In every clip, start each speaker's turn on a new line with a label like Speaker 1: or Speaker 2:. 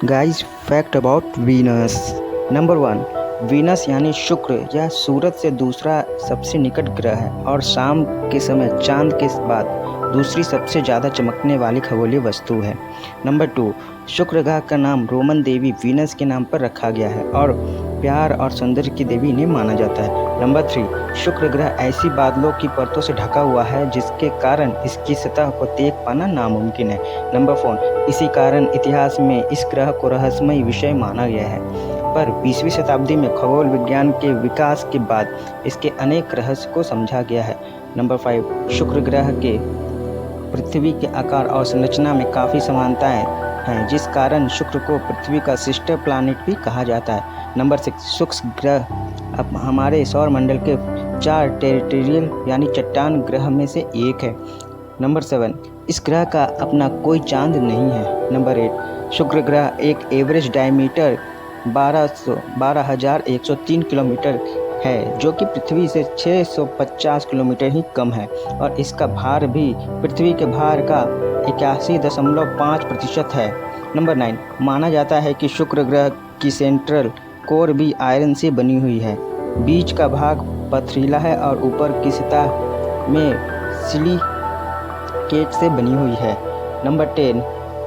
Speaker 1: Guys fact about Venus. Number 1, Venus यानी शुक्र यह सूरज से दूसरा सबसे निकट ग्रह है और शाम के समय चांद के बाद दूसरी सबसे ज़्यादा चमकने वाली खगोलीय वस्तु है। नंबर 2, शुक्र ग्रह का नाम रोमन देवी वीनस के नाम पर रखा गया है और प्यार और सौंदर्य की देवी इन्हें माना जाता है। नंबर 3, शुक्र ग्रह ऐसी बादलों की परतों से ढका हुआ है जिसके कारण इसकी सतह को देख पाना नामुमकिन है। नंबर 4, इसी कारण इतिहास में इस ग्रह को रहस्यमय विषय माना गया है, पर 20वीं शताब्दी में खगोल विज्ञान के विकास के बाद इसके अनेक रहस्य को समझा गया है। नंबर 5, शुक्र ग्रह के पृथ्वी के आकार और संरचना में काफ़ी समानताएं हैं, जिस कारण शुक्र को पृथ्वी का सिस्टर प्लैनेट भी कहा जाता है। नंबर 6, शुक्र ग्रह अब हमारे सौरमंडल के 4 टेरिटोरियल यानी चट्टान ग्रह में से एक है। नंबर 7, इस ग्रह का अपना कोई चांद नहीं है। नंबर 8, शुक्र ग्रह एक एवरेज डायमीटर 12,103 किलोमीटर है, जो कि पृथ्वी से 650 किलोमीटर ही कम है और इसका भार भी पृथ्वी के भार का 81.5% है। नंबर 9, माना जाता है कि शुक्र ग्रह की सेंट्रल कोर भी आयरन से बनी हुई है। बीच का भाग पथरीला है और ऊपर की सतह में सिलिकेट से बनी हुई है। नंबर 10,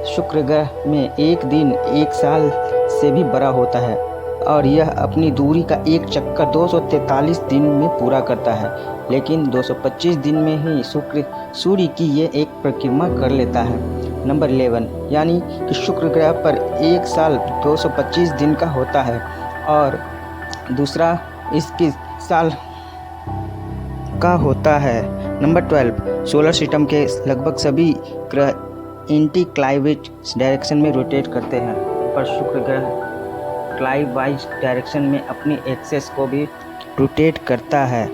Speaker 1: शुक्र ग्रह में एक दिन एक साल से भी बड़ा होता है और यह अपनी दूरी का एक चक्कर 243 दिन में पूरा करता है, लेकिन 225 दिन में ही सूर्य की ये एक परिक्रमा कर लेता है। नंबर 11, यानी कि शुक्र ग्रह पर एक साल 225 दिन का होता है और दूसरा इसके साल का होता है। नंबर 12, सोलर सिस्टम के लगभग सभी ग्रह एंटी क्लॉकवाइज डायरेक्शन में रोटेट करते हैं, पर शुक्र ग्रह क्लॉकवाइज डायरेक्शन में अपनी एक्सेस को भी रोटेट करता है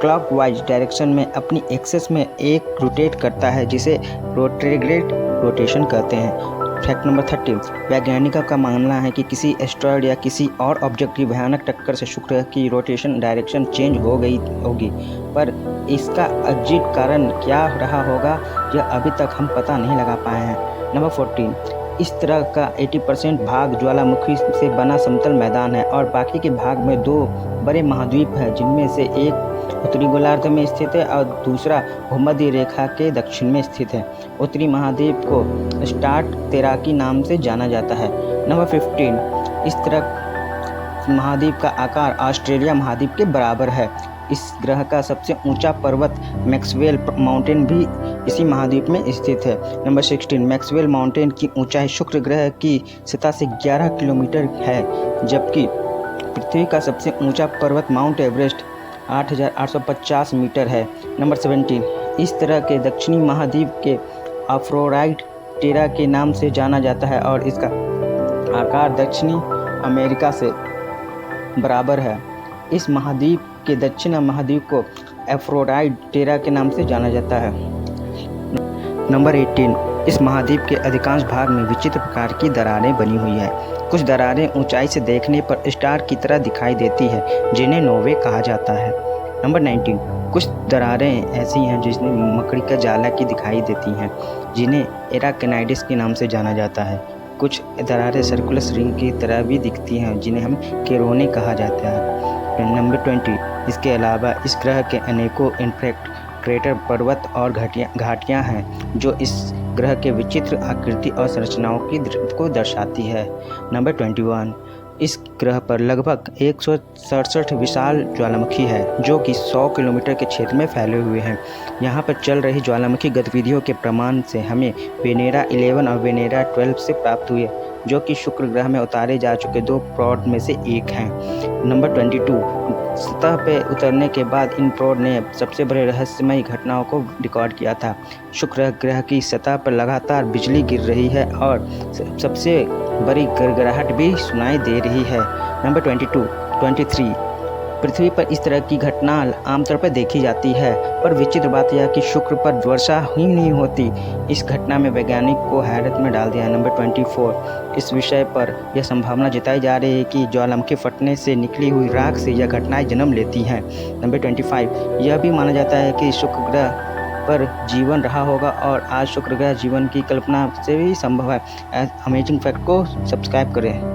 Speaker 1: क्लॉकवाइज डायरेक्शन में अपनी एक्सेस में एक रोटेट करता है, जिसे रोटेग्रेड रोटेशन कहते हैं। फैक्ट नंबर 13, वैज्ञानिकों का मानना है कि किसी एस्ट्रॉयड या किसी और ऑब्जेक्ट की भयानक टक्कर से शुक्र की रोटेशन डायरेक्शन चेंज हो गई होगी, पर इसका एग्जिट कारण क्या रहा होगा यह अभी तक हम पता नहीं लगा पाए हैं। नंबर 14, इस तरह का 80% भाग ज्वालामुखी से बना समतल मैदान है और बाकी के भाग में 2 बड़े महाद्वीप हैं, जिनमें से एक उत्तरी गोलार्ध में स्थित है और दूसरा भूमध्य रेखा के दक्षिण में स्थित है। उत्तरी महाद्वीप को स्टार्ट तैराकी नाम से जाना जाता है। नंबर 15, इस तरह महाद्वीप का आकार ऑस्ट्रेलिया महाद्वीप के बराबर है। इस ग्रह का सबसे ऊंचा पर्वत मैक्सवेल माउंटेन भी इसी महाद्वीप में स्थित है। नंबर 16, मैक्सवेल माउंटेन की ऊंचाई शुक्र ग्रह की सतह से 11 किलोमीटर है, जबकि पृथ्वी का सबसे ऊंचा पर्वत माउंट एवरेस्ट 8,850 मीटर है। नंबर 17, इस तरह के दक्षिणी महाद्वीप के अफ्रोडाइट टेरा के नाम से जाना जाता है और इसका आकार दक्षिणी अमेरिका से बराबर है। इस महाद्वीप के दक्षिण महाद्वीप को एफ्रोडाइट टेरा के नाम से जाना जाता है। नंबर 18, इस महाद्वीप के अधिकांश भाग में विचित्र प्रकार की दरारें बनी हुई है। कुछ दरारें ऊंचाई से देखने पर स्टार की तरह दिखाई देती है, जिन्हें नोवे कहा जाता है। नंबर 19, कुछ दरारें ऐसी हैं जिन्हें मकड़ी का जाला की दिखाई देती हैं, जिन्हें एराकेनाइडिस के नाम से जाना जाता है। कुछ दरारें सर्कुलस रिंग की तरह भी दिखती हैं, जिन्हें हम केरोने कहा जाता है। नंबर 20, इसके अलावा इस ग्रह के अनेकों इनफैक्ट क्रेटर पर्वत और घाटियाँ हैं, जो इस ग्रह के विचित्र आकृति और संरचनाओं को दर्शाती है। नंबर 21, इस ग्रह पर लगभग 167 विशाल ज्वालामुखी है, जो कि 100 किलोमीटर के क्षेत्र में फैले हुए हैं। यहाँ पर चल रही ज्वालामुखी गतिविधियों के प्रमाण से हमें वेनेरा 11 और वेनेरा 12 से प्राप्त हुए, जो कि शुक्र ग्रह में उतारे जा चुके 2 प्रोड में से एक हैं। नंबर 22, सतह पर उतरने के बाद इन प्रोड ने सबसे बड़े रहस्यमय घटनाओं को रिकॉर्ड किया था। शुक्र ग्रह की सतह पर लगातार बिजली गिर रही है और सबसे बड़ी गड़गड़ाहट भी सुनाई दे रही है। नंबर 23, पृथ्वी पर इस तरह की घटना आमतौर पर देखी जाती है, पर विचित्र बात यह कि शुक्र पर वर्षा ही नहीं होती। इस घटना में वैज्ञानिक को हैरत में डाल दिया। नंबर 24, इस विषय पर यह संभावना जताई जा रही है कि ज्वालामुखी फटने से निकली हुई राख से यह घटनाएं जन्म लेती हैं। नंबर 25, यह भी माना जाता है कि शुक्र ग्रह पर जीवन रहा होगा और आज शुक्र ग्रह जीवन की कल्पना से भी संभव है। अमेजिंग फैक्ट को सब्सक्राइब करें।